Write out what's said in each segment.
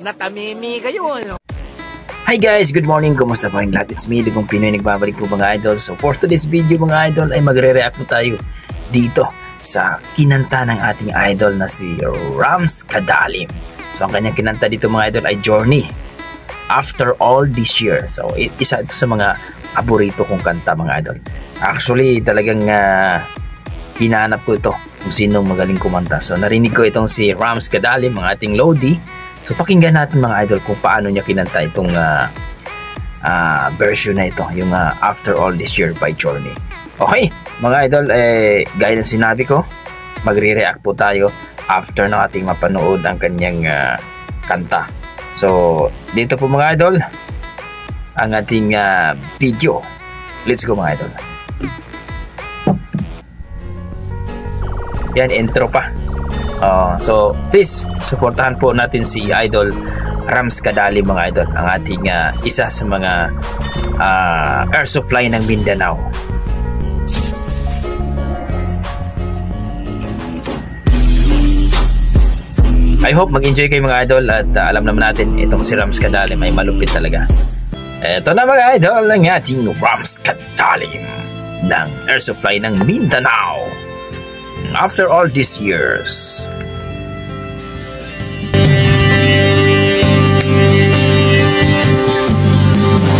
natamimi kayo, ano? Hi guys, good morning. Kumusta pa rin lahat? It's me, Dugong Pinoy, nagbabalik po mga idol. So for today's video mga idol ay magre-react po tayo dito sa kinanta ng ating idol na si Rams Kadalim. So ang kanyang kinanta dito mga idol ay Journey, After All This Year. So isa ito sa mga paborito kong kanta mga idol. Actually talagang hinahanap ko ito kung sinong magaling kumanta. So narinig ko itong si Rams Kadalim, ang ating Lodi. So pakinggan natin mga idol kung paano niya kinanta itong version na ito, yung After All This Year by Journey. Okay mga idol, gaya ng sinabi ko, magre-react po tayo after na ating mapanood ang kanyang kanta. So dito po mga idol ang ating video. Let's go mga idol. Yan, intro pa. So please supportahan po natin si Idol Rams Kadalim mga idol, ang ating isa sa mga air supply ng Mindanao. I hope mag-enjoy kayo mga idol, at alam naman natin itong si Rams Kadalim ay malupit talaga. Ito na mga idol ang ating Rams Kadalim ng air supply ng Mindanao. After all these years.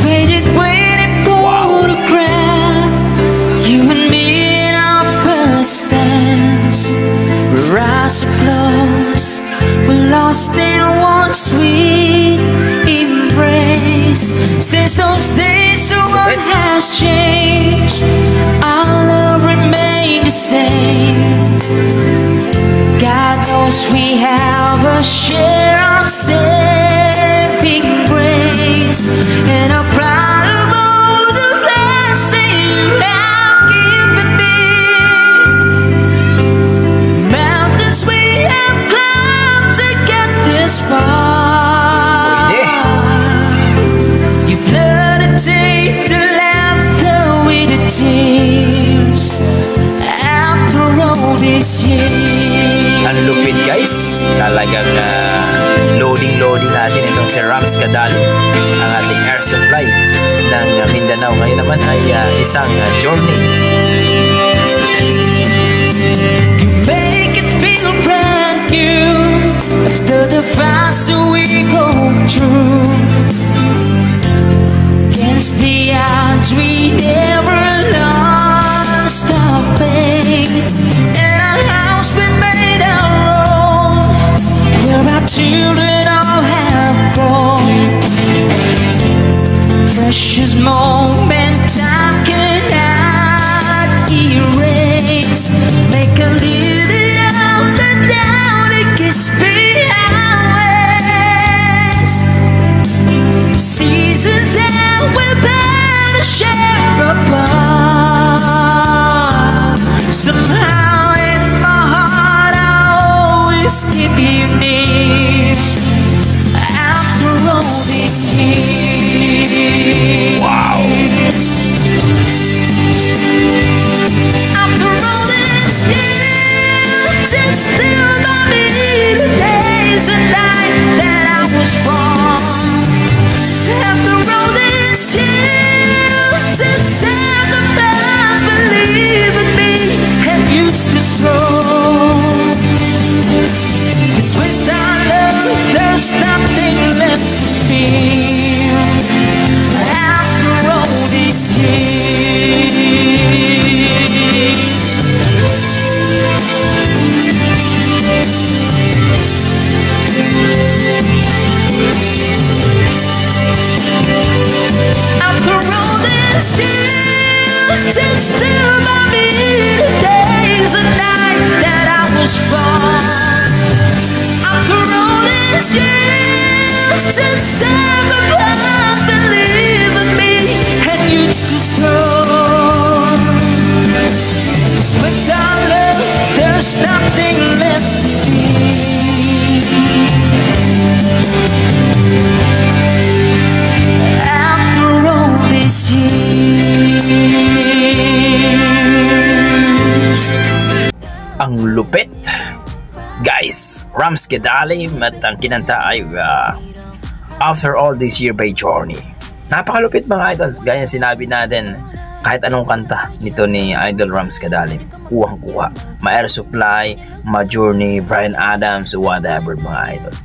Waiting for the crowd, you and me in our first dance. We're so close, we're lost in one sweet embrace. Since those days, so what has changed? Our love remained the same. God knows we have a share of saving grace, and I'm proud of all the blessings you have given me. Mountains we have climbed to get this far. You've learned to take the laughter with the tears. After all these years. Ang lupit guys, talagang loading natin itong si Rams Kadalim, ang ating air supply ng Mindanao. Ngayon naman ay isang Journey. You make it feel brand new after the fast we go through. Against the odds we never lost our faith. Children all have grown. Precious moment time cannot erase. Make a little of the doubt it gets behind ways. Seasons that we're bound to share apart. Somehow in my heart I always keep you near. After all these years. Wow. After all these years, it's still by me the days and nights that I was born. After all these years, it's sacrifice, believe in me, and used to slow. Cause without love, there's nothing left to feel. After all these years. After all these years, it's still by me the days and nights that I was born. After all these years, just sacrifice, believe in me, and used to sow. Cause without love, there's nothing left to feel. After all these years. Ang lupit guys, Rams Kadalim, at ang kinanta ay After All This Year by Journey. Napakalupit mga idol. Gaya sinabi natin, kahit anong kanta nito ni Idol Rams Kadalim, kuhang-kuha. Ma-Air Supply, Ma-Journey, Bryan Adams, whatever mga idol.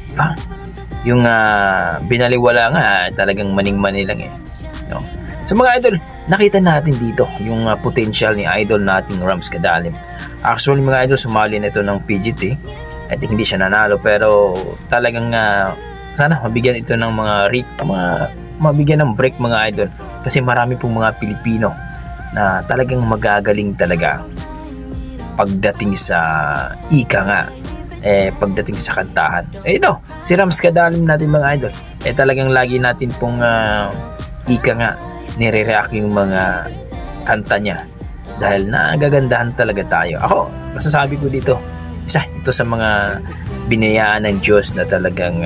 Diba? Yung binaliwala nga, talagang maning-mani lang eh. No? So mga idol, nakita natin dito yung potential ni idol nating Rams Kadalim. Actually mga idol, sumali na ito ng PGT. I think hindi siya nanalo, pero talagang sana mabigyan ito ng mabigyan ng break mga idol, kasi marami pong mga Pilipino na talagang magagaling talaga pagdating sa ika nga, pagdating sa kantahan. Ito, si Rams Kadalim natin mga idol, talagang lagi natin pong ika nga nire-react yung mga kanta niya dahil nagagandahan talaga tayo. Ako, masasabi ko dito, ito sa mga binayaan ng Diyos na talagang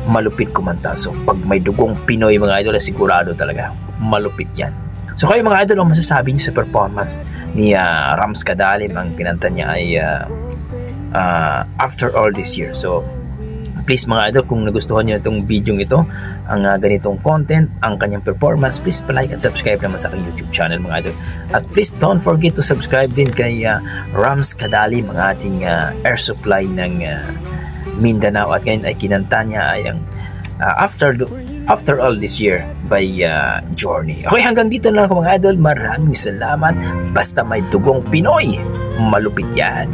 malupit kumanta. So pag may dugong Pinoy mga idol, sigurado talaga malupit yan. So kayo mga idol, ang masasabi niyo sa performance ni Rams Kadalim? Ang kinanta niya ay After All This Year. So please mga idol, kung nagustuhan niyo itong video ito, ang ganitong content, ang kanyang performance, please palike at subscribe naman sa aking YouTube channel mga idol. At please don't forget to subscribe din kay Rams Kadalim, ang ating air supply ng Mindanao, at ngayon ay kinanta niya ay ang After All This Year by Journey. Okay, hanggang dito na lang mga idol. Maraming salamat. Basta may dugong Pinoy, malupit yan.